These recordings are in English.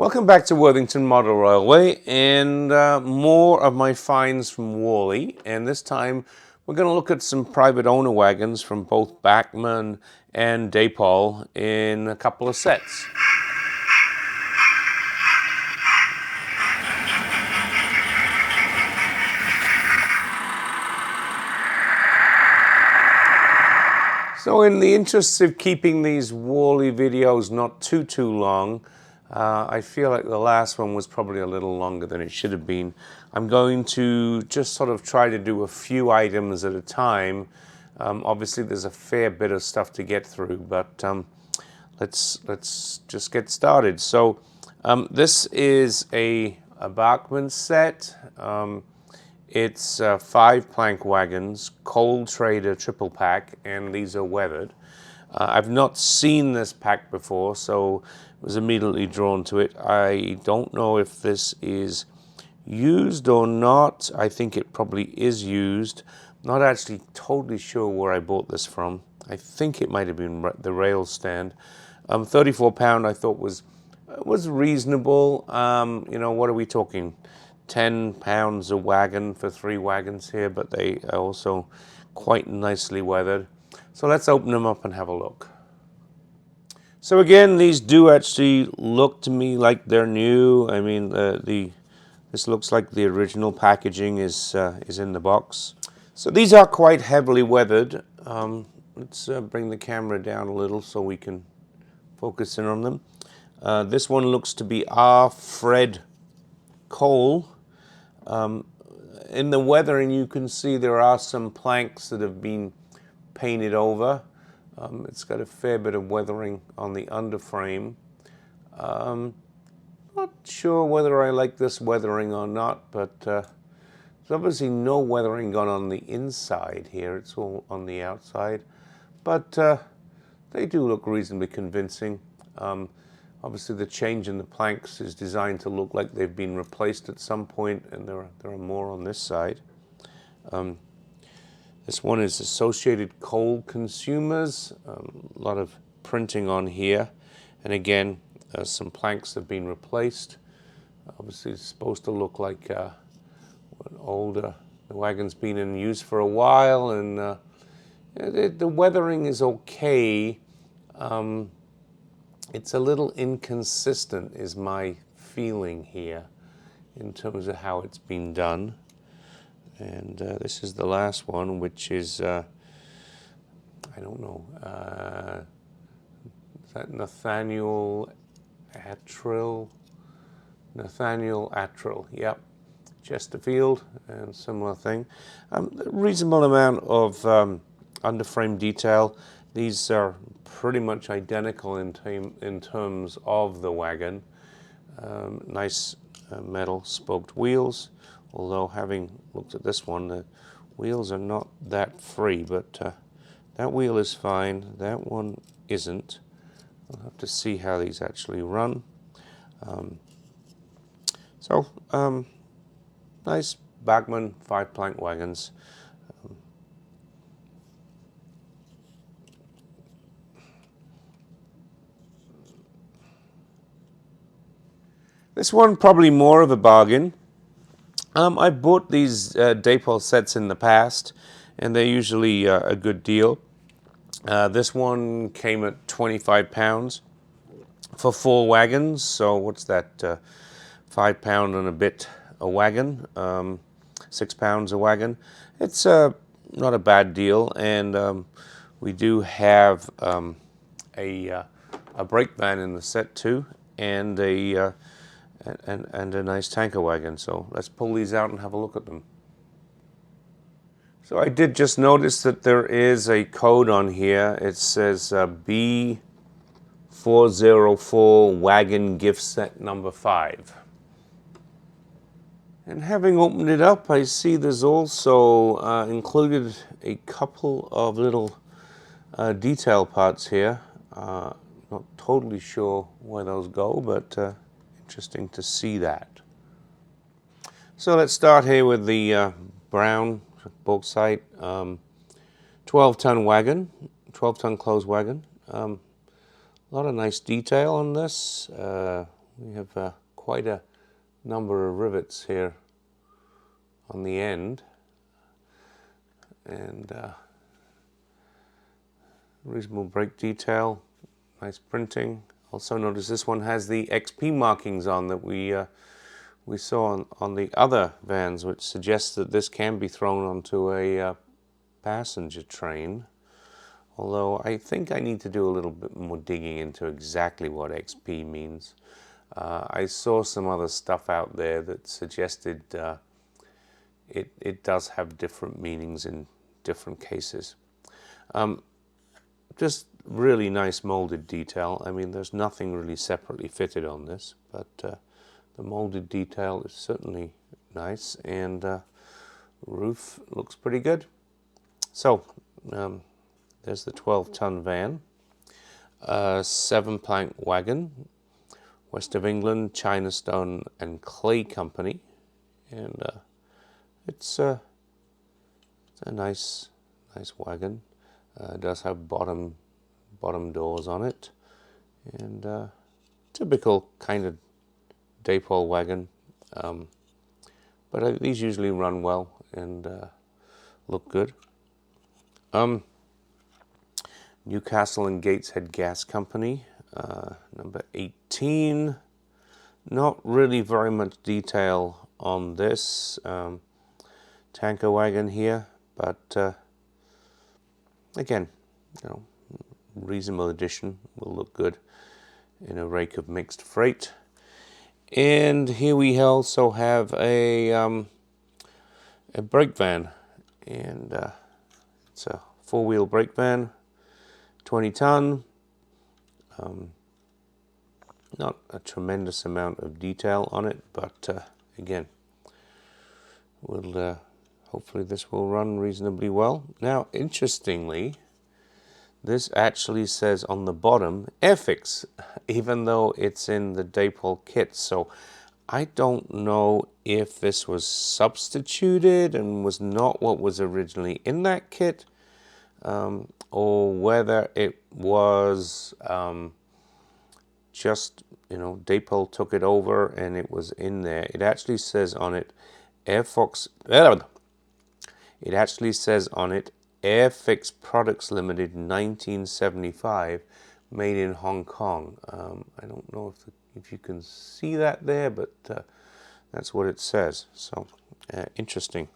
Welcome back to Worthington Model Railway and more of my finds from Warley. And this time we're going to look at some private owner wagons from both Bachman and Dapol in a couple of sets. So in the interest of keeping these Warley videos not too long, I feel like the last one was probably a little longer than it should have been. I'm going to just sort of try to do a few items at a time. Obviously there's a fair bit of stuff to get through, but let's just get started. So this is a Bachman set. It's 5 plank wagons, coal trader triple pack, and these are weathered. I've not seen this pack before, so was immediately drawn to it. I don't know if this is used or not. I think it probably is used. Not actually totally sure where I bought this from. I think it might have been the rail stand. 34 pound I thought was reasonable. You know, what are we talking? 10 pounds a wagon for 3 wagons here, but they are also quite nicely weathered. So let's open them up and have a look. So again, these do actually look to me like they're new. I mean, this looks like the original packaging is in the box. So these are quite heavily weathered. Let's bring the camera down a little so we can focus in on them. This one looks to be R. Fred coal. In the weathering, you can see there are some planks that have been painted over. It's got a fair bit of weathering on the underframe. Not sure whether I like this weathering or not, but there's obviously no weathering gone on the inside here. It's all on the outside, but they do look reasonably convincing. Obviously the change in the planks is designed to look like they've been replaced at some point, and there are more on this side. This one is Associated Coal Consumers. A lot of printing on here, and again some planks have been replaced. Obviously it's supposed to look like an older, the wagon's been in use for a while, and the weathering is okay. It's a little inconsistent is my feeling here in terms of how it's been done. And this is the last one, which is, I don't know, is that Nathaniel Attrill? Nathaniel Attrill, yep. Chesterfield, and similar thing. A reasonable amount of underframe detail. These are pretty much identical in terms of the wagon. Nice metal spoked wheels, although having looked at this one, the wheels are not that free, but that wheel is fine, that one isn't. We'll have to see how these actually run. Nice Bachman 5 plank wagons. This one probably more of a bargain. I bought these Dapol sets in the past, and they're usually a good deal. This one came at 25 pounds for 4 wagons, so what's that, 5 pound and a bit a wagon, 6 pounds a wagon. It's not a bad deal, and we do have a brake van in the set too, and a nice tanker wagon. So let's pull these out and have a look at them. So I did just notice that there is a code on here. It says B404 wagon gift set number 5. And having opened it up, I see there's also included a couple of little detail parts here. Not totally sure where those go, but interesting to see that. So let's start here with the brown bauxite 12-ton wagon, 12-ton closed wagon. A lot of nice detail on this. We have quite a number of rivets here on the end, and reasonable brake detail, nice printing. Also notice this one has the XP markings on that we saw on the other vans, which suggests that this can be thrown onto a passenger train. Although I think I need to do a little bit more digging into exactly what XP means. I saw some other stuff out there that suggested it does have different meanings in different cases. Just really nice molded detail. I mean, there's nothing really separately fitted on this, but the molded detail is certainly nice, and roof looks pretty good. So there's the 12-ton van, 7-plank wagon, West of England, China Stone and Clay Company, and it's a nice wagon. It does have bottom doors on it, and typical kind of Dapol wagon, but these usually run well and look good. Newcastle and Gateshead Gas Company, number 18. Not really very much detail on this tanker wagon here, but again, you know, reasonable addition, will look good in a rake of mixed freight. And here we also have a brake van, and it's a 4-wheel brake van, 20-ton. Not a tremendous amount of detail on it, but again, hopefully this will run reasonably well. Now, interestingly, this actually says on the bottom Airfix, even though it's in the Dapol kit. So I don't know if this was substituted and was not what was originally in that kit, or whether it was just, you know, Dapol took it over and it was in there. It actually says on it Airfix. It actually says on it Airfix Products Limited 1975, made in Hong Kong. I don't know if you can see that there, but that's what it says. So interesting.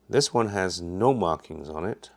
This one has no markings on it.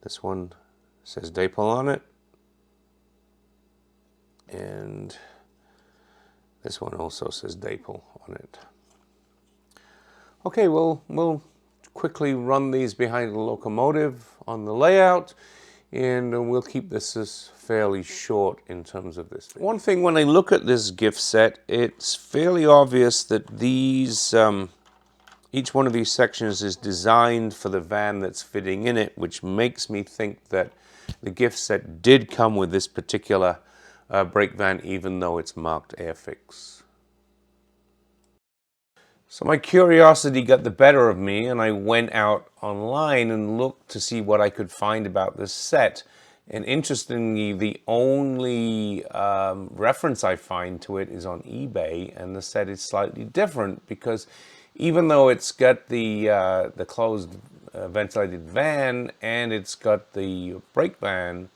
This one says Dapol on it, and this one also says Dapol on it. Okay, we'll quickly run these behind the locomotive on the layout, and we'll keep this as fairly short in terms of this. One thing, when I look at this gift set, it's fairly obvious that these, each one of these sections is designed for the van that's fitting in it, which makes me think that the gift set did come with this particular brake van, even though it's marked Airfix. So my curiosity got the better of me, and I went out online and looked to see what I could find about this set. And interestingly, the only reference I find to it is on eBay, and the set is slightly different, because even though it's got the closed ventilated van and it's got the brake van,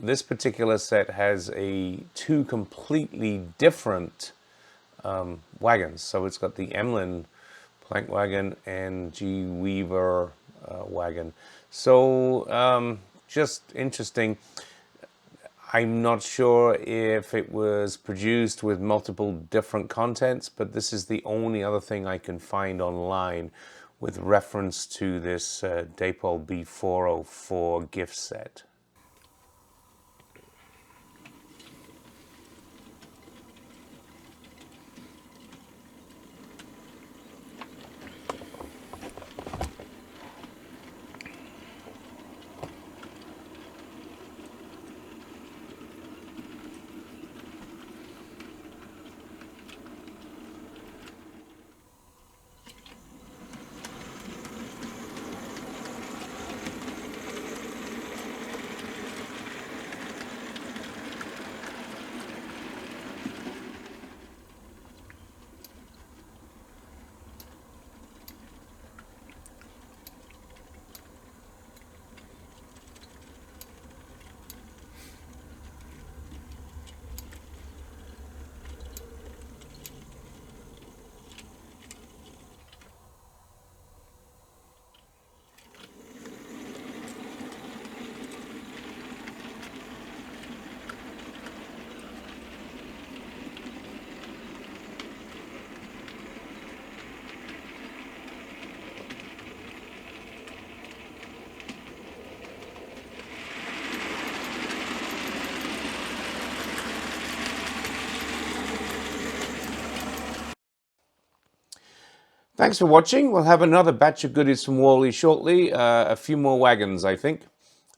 this particular set has two completely different wagons. So it's got the Emlyn plank wagon and G. Weaver wagon. So just interesting. I'm not sure if it was produced with multiple different contents, but this is the only other thing I can find online with reference to this Dapol B404 gift set. Thanks for watching. We'll have another batch of goodies from Warley shortly. A few more wagons, I think.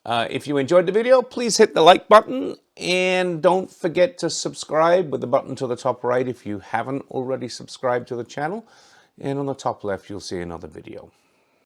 If you enjoyed the video, please hit the like button and don't forget to subscribe with the button to the top right if you haven't already subscribed to the channel. And on the top left, you'll see another video.